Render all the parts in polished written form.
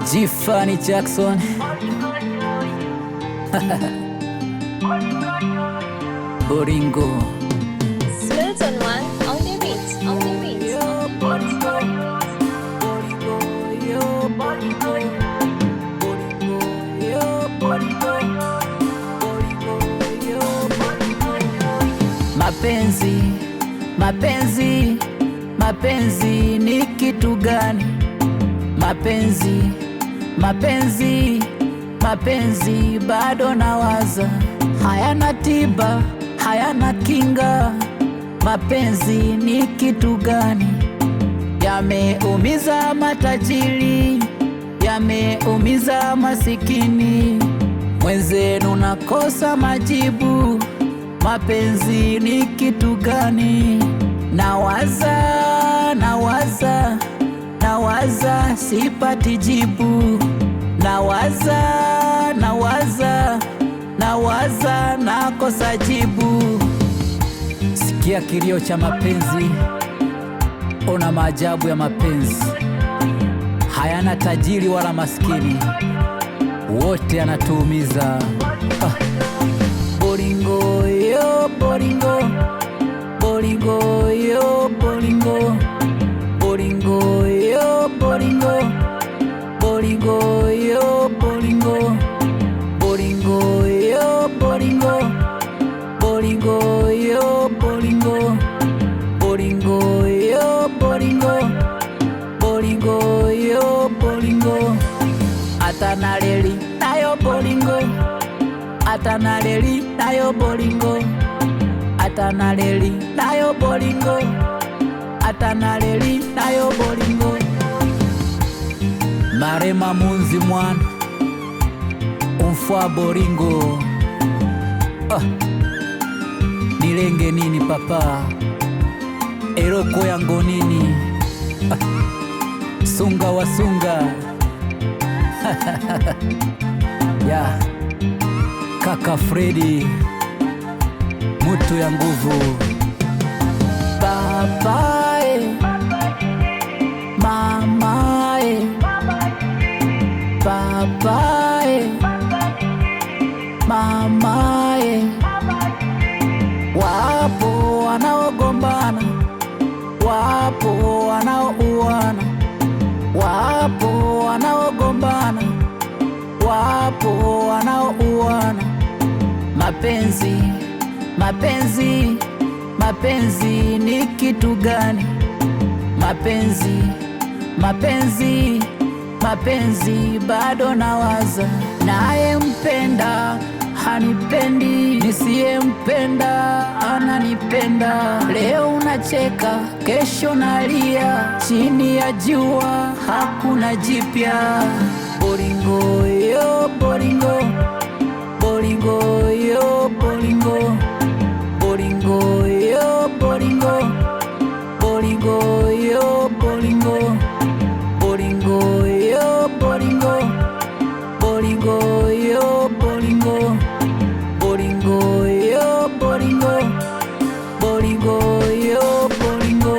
Jifani Jackson Boringo Smilton one on the beat, on the beat. Mapenzi, mapenzi, mapenzi ni kitu gani? Mapenzi, mapenzi, mapenzi bado nawaza. Hayana tiba, hayana kinga. Mapenzi ni kitu gani? Yameumiza matajiri, yameumiza masikini. Mwenzenu nakosa majibu. Mapenzi ni kitu gani? Nawaza, nawaza, nawaza, sipati jibu. Nawaza, nawaza, nawaza, nakosa jibu. Sikia kilio cha mapenzi, ona maajabu ya mapenzi. Hayana tajiri wala maskini, wote yanatuumiza. Boringo yo boringo, boringo yo boringo, boringo yo boringo, boringo yo boringo, boringo yo boringo, boringo yo boringo, boringo yo boringo, boringo yo boringo. Atanareli nayo boringo, atanareli nayo boringo, atanareli nayo boringo, atanareli nayo boringo. Marema Munzi mwana umfwa boringo. Nilenge nini papa, eroko yango nini? Sunga wa sunga yeah. Kaka Freddy mutu ya nguvu. Papae mamae, papae mamae. Wapo wanaogombana, wapo wanaouana, wapo wanaogombana, wapo wanaouana. Mapenzi, mapenzi, mapenzi ni kitu gani? Mapenzi, mapenzi, mapenzi bado nawaza. Naye mpenda hanipendi, nisiyempenda ananipenda. Leo unacheka, kesho nalia, chini ya jua hakuna jipya. Boringo yo boringo, boringo yo boringo, boringo yo boringo, boringo yo boringo, boringo yo boringo, boringo yo boringo, boringo yo boringo, boringo yo boringo.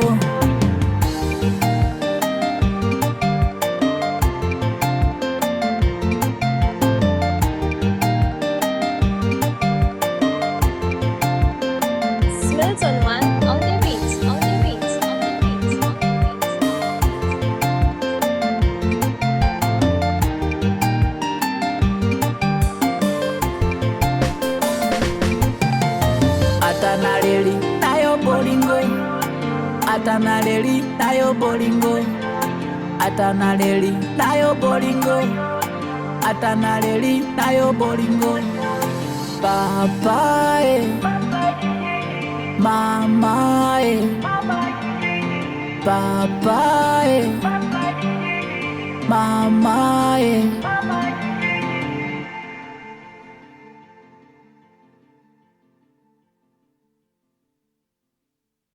Smilton one on the beat, on the beat, on the beat, on the beat. Atanareli nayo boringo, atanareli nayo boringo, atanareli nayo boringo, atanareli nayo boringo. Papae mamae, papae mamae.